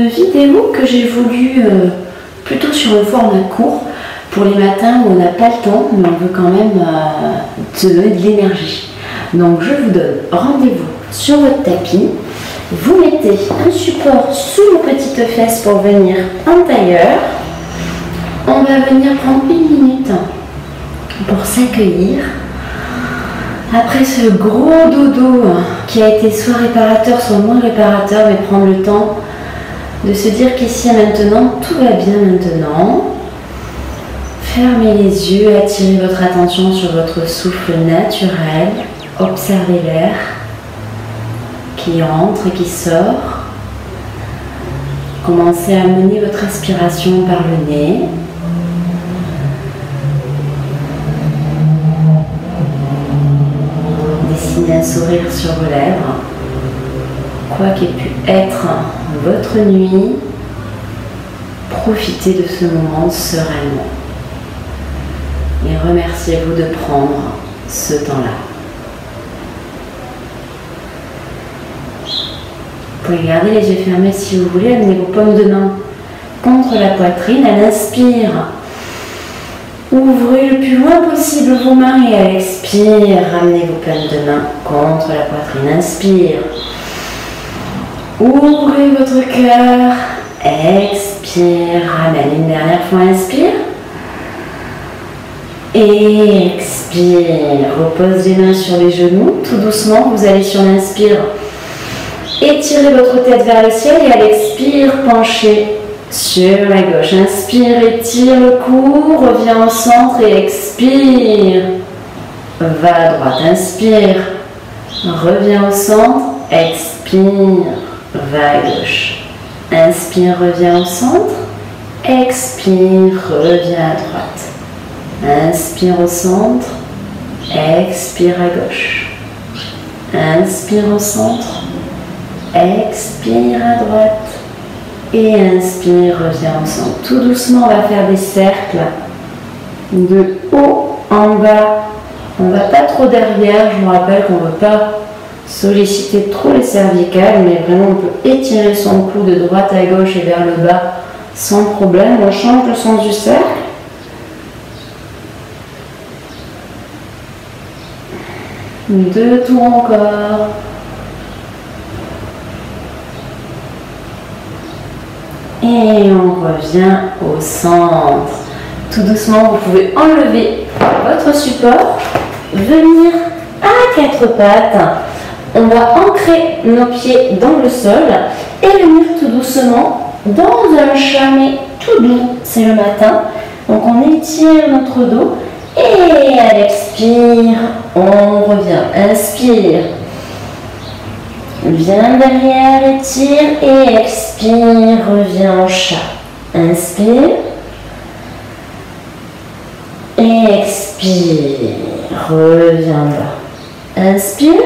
une vidéo que j'ai voulu plutôt sur le format court pour les matins où on n'a pas le temps mais on veut quand même se donner de l'énergie. Donc je vous donne rendez-vous sur votre tapis. Vous mettez un support sous vos petites fesses pour venir en tailleur. On va venir prendre une minute pour s'accueillir. Après ce gros dodo qui a été soit réparateur, soit moins réparateur, mais prendre le temps de se dire qu'ici et maintenant, tout va bien maintenant. Fermez les yeux, attirez votre attention sur votre souffle naturel. Observez l'air qui entre et qui sort. Commencez à mener votre respiration par le nez. Dessinez un sourire sur vos lèvres. Quoi qu'ait pu être votre nuit, profitez de ce moment sereinement. Et remerciez-vous de prendre ce temps-là. Vous pouvez garder les yeux fermés si vous voulez. Amenez vos paumes de main contre la poitrine. À l'inspire, ouvrez le plus loin possible vos mains et à l'expire, ramenez vos paumes de main contre la poitrine. Inspire. Ouvrez votre cœur. Expire. Ramène une dernière fois. Inspire. Et expire. Repose les mains sur les genoux. Tout doucement, vous allez sur l'inspire. Étirez votre tête vers le ciel et à l'expire, penchez sur la gauche. Inspire, étire le cou, reviens au centre et expire. Va à droite, inspire, reviens au centre, expire, va à gauche. Inspire, reviens au centre, expire, reviens à droite. Inspire au centre, expire à gauche. Inspire au centre. Expire à droite et inspire, reviens au centre. Tout doucement, on va faire des cercles de haut en bas. On ne va pas trop derrière. Je vous rappelle qu'on ne veut pas solliciter trop les cervicales, mais vraiment on peut étirer son cou de droite à gauche et vers le bas sans problème. On change le sens du cercle. Deux tours encore. Et on revient au centre. Tout doucement, vous pouvez enlever votre support, venir à quatre pattes. On va ancrer nos pieds dans le sol et venir tout doucement dans un chameau tout doux. C'est le matin. Donc on étire notre dos et à l'expire, on revient. Inspire. Viens derrière, étire et expire, reviens en chat. Inspire. Et expire, reviens bas. Inspire.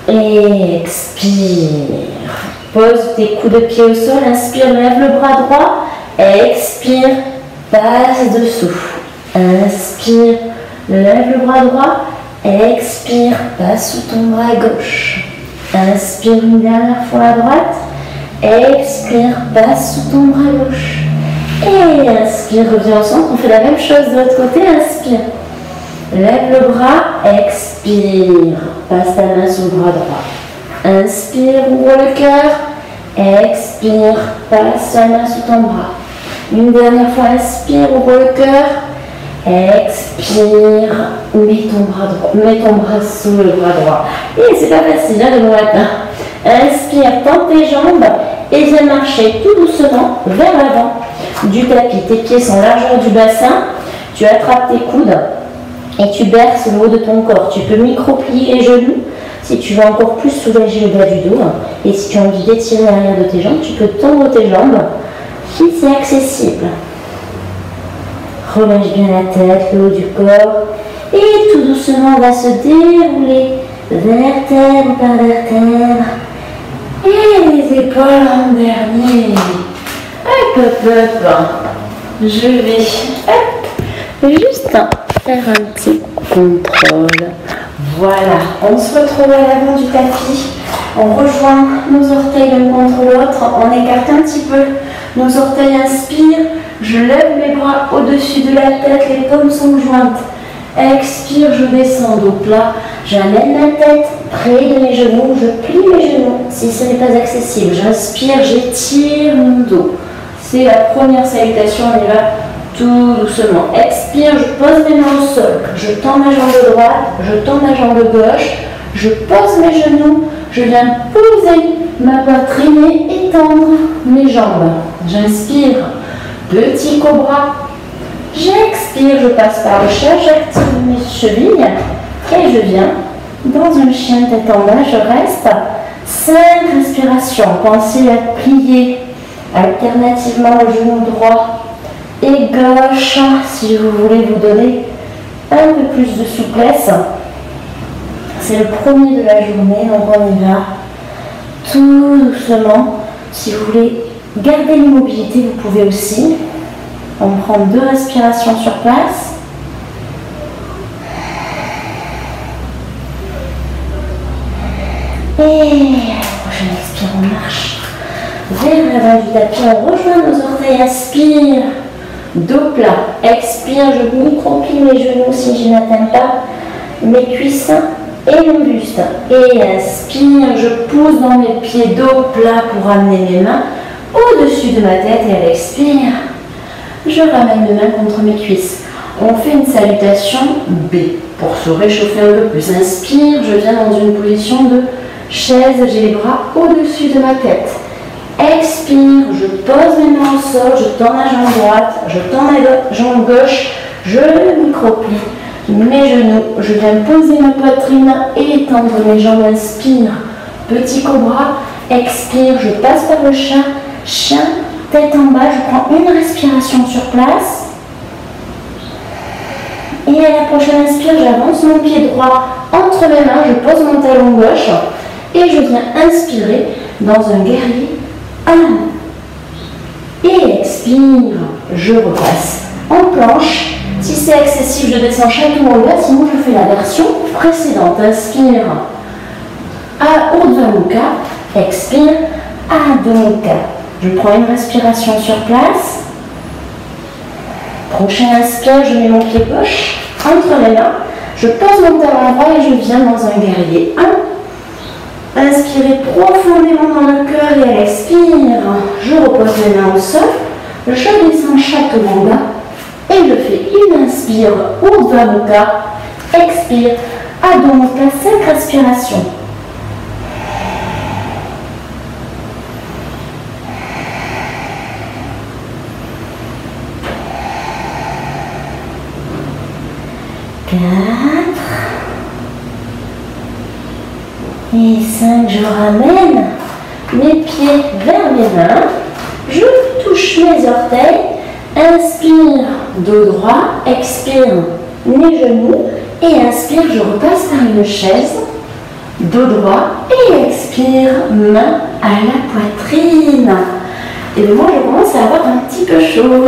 Et expire. Pose tes coups de pied au sol, inspire, lève le bras droit. Expire, passe dessous. Inspire, lève le bras droit. Expire, passe sous ton bras gauche. Inspire une dernière fois à droite. Expire, passe sous ton bras gauche. Et inspire, reviens au centre. On fait la même chose de l'autre côté. Inspire. Lève le bras. Expire. Passe ta main sous le bras droit. Inspire, ouvre le cœur. Expire, passe ta main sous ton bras. Une dernière fois, inspire, ouvre le cœur. Expire, mets ton bras sous le bras droit. Et c'est pas facile hein, de matin. Inspire, tends tes jambes et viens marcher tout doucement vers l'avant du tapis. Tes pieds sont largeur du bassin. Tu attrapes tes coudes et tu berces le haut de ton corps. Tu peux micro-plier les genoux si tu veux encore plus soulager le bas du dos. Et si tu as envie d'étirer l'arrière de tes jambes, tu peux tendre tes jambes si c'est accessible. Relâche bien la tête, le haut du corps. Et tout doucement, on va se dérouler vertèbre par vertèbre. Et les épaules en dernier. Hop, hop, hop. Je vais juste faire un petit contrôle. Voilà, on se retrouve à l'avant du tapis. On rejoint nos orteils l'un contre l'autre, on écarte un petit peu nos orteils, inspire, je lève mes bras au-dessus de la tête, les paumes sont jointes. Expire, je descends dos plat, j'amène ma tête près de mes genoux, je plie mes genoux si ce n'est pas accessible. J'inspire, j'étire mon dos. C'est la première salutation, on y va tout doucement. Expire, je pose mes mains au sol, je tends ma jambe droite, je tends ma jambe gauche, je pose mes genoux, je viens poser ma poitrine et étendre mes jambes. J'inspire, petit cobra. J'expire, je passe par le chat, j'active mes chevilles et je viens dans un chien tête en bas, je reste 5 respirations. Pensez à plier alternativement le genou droit et gauche si vous voulez vous donner un peu plus de souplesse. C'est le premier de la journée, donc on y va tout doucement. Si vous voulez garder l'immobilité, vous pouvez aussi. On prend 2 respirations sur place. Et à la prochaine expire, on marche vers l'avant du tapis. On rejoint nos orteils, inspire, dos plat. Expire, je micro-plie mes genoux si je n'atteins pas mes cuisses et mon buste. Et inspire, je pousse dans mes pieds, dos plat pour amener mes mains au-dessus de ma tête. Et à l'expire, je ramène mes mains contre mes cuisses. On fait une salutation B pour se réchauffer un peu plus. Inspire, je viens dans une position de chaise, j'ai les bras au-dessus de ma tête. Expire, je pose mes mains au sol, je tends ma jambe droite, je tends ma jambe gauche, je micro-plie mes genoux, je viens poser ma poitrine et étendre mes jambes. Inspire, petit cobra. Expire, je passe par le chat, chien, tête en bas, je prends une respiration sur place. Et à la prochaine inspire, j'avance mon pied droit entre mes mains, je pose mon talon gauche et je viens inspirer dans un guerrier à la main. Et expire, je repasse en planche. Si c'est excessif, je descends chaque en bas, sinon je fais la version précédente. Inspire à Urdhva Mukha, expire à Adho Mukha. Je prends une respiration sur place. Prochain inspire, je mets mon pied gauche entre les mains. Je pose mon talon droit et je viens dans un guerrier 1. Inspirez profondément dans le cœur et à l'expire, je repose les mains au sol. Je descends Chaturanga et je fais une inspire Urdhva Mukha. Expire Adho Mukha, 5 respirations. Et 5, je ramène mes pieds vers mes mains, je touche mes orteils, inspire, dos droit, expire, mes genoux, et inspire, je repasse par une chaise, dos droit, et expire, main à la poitrine. Et moi, je commence à avoir un petit peu chaud.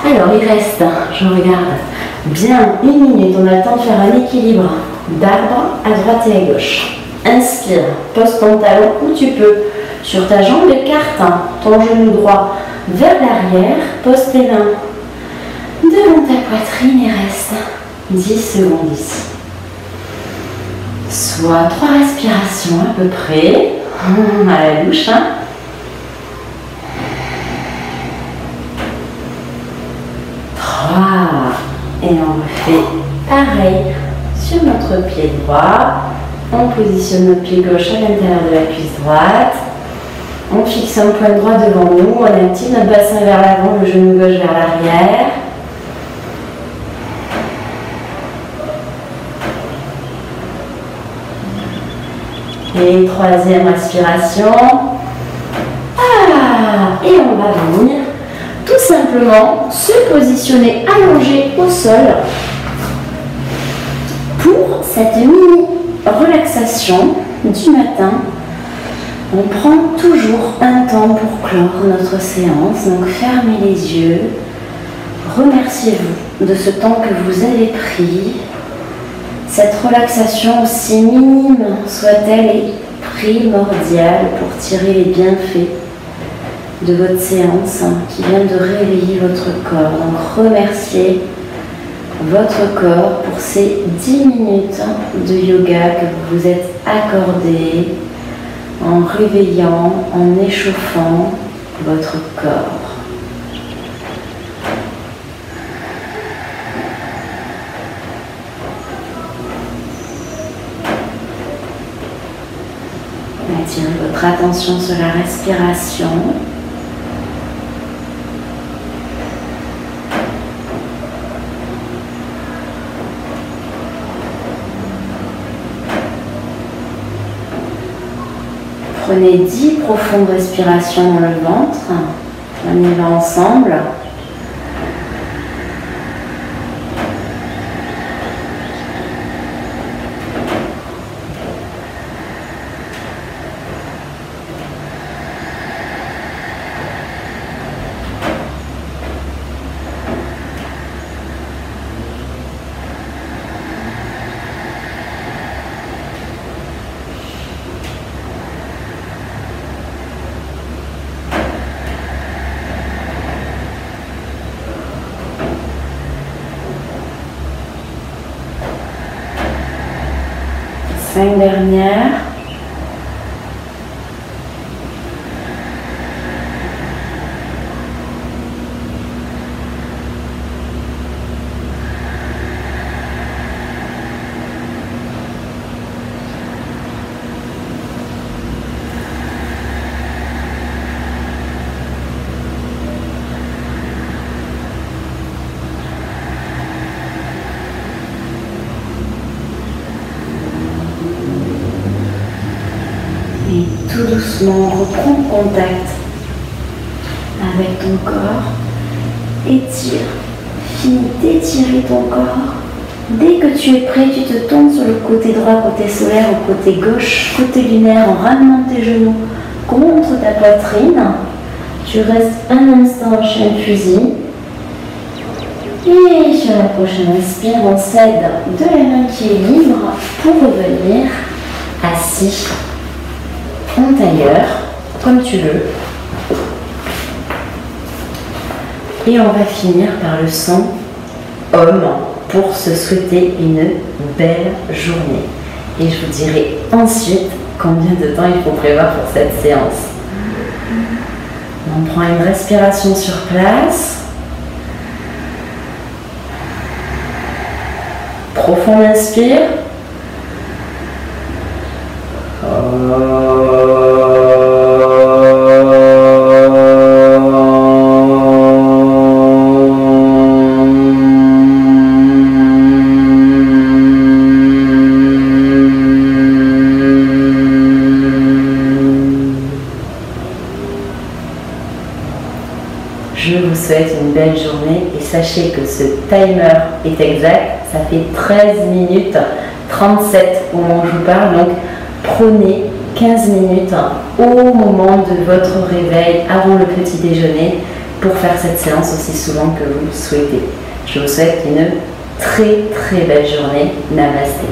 Alors, il reste, je regarde, bien 1 minute, on a le temps de faire un équilibre d'arbre à droite et à gauche. Inspire, pose ton talon où tu peux sur ta jambe, écarte ton genou droit vers l'arrière, pose tes mains devant ta poitrine et reste 10 secondes ici. Soit 3 respirations à peu près, à la douche. 3, et on refait pareil sur notre pied droit. On positionne notre pied gauche à l'intérieur de la cuisse droite. On fixe un point droit devant nous. On active notre bassin vers l'avant, le genou gauche vers l'arrière. Et 3e respiration. Et on va venir tout simplement se positionner allongé au sol pour cette mini relaxation du matin. On prend toujours un temps pour clore notre séance, donc fermez les yeux, remerciez-vous de ce temps que vous avez pris. Cette relaxation, aussi minime soit-elle, est primordial pour tirer les bienfaits de votre séance qui vient de réveiller votre corps. Donc remerciez votre corps pour ces 10 minutes de yoga que vous vous êtes accordé en réveillant, en échauffant votre corps. Attirez votre attention sur la respiration. Prenez 10 profondes respirations dans le ventre. On y va ensemble. Cinq dernières. Et tout doucement, reprends contact avec ton corps. Étire, finis d'étirer ton corps. Dès que tu es prêt, tu te tournes sur le côté droit, côté solaire, au côté gauche, côté lunaire, en ramenant tes genoux contre ta poitrine. Tu restes un instant en chaîne fusil. Et sur la prochaine inspire, on s'aide de la main qui est libre pour revenir assis en tailleur, comme tu veux. Et on va finir par le son homme pour se souhaiter une belle journée. Et je vous dirai ensuite combien de temps il faut prévoir pour cette séance. On prend une respiration sur place. Profond inspire. Je vous souhaite une belle journée et sachez que ce timer est exact. Ça fait 13 minutes 37 au moment où je vous parle. Donc prenez 15 minutes au moment de votre réveil, avant le petit déjeuner, pour faire cette séance aussi souvent que vous le souhaitez. Je vous souhaite une très très belle journée. Namasté.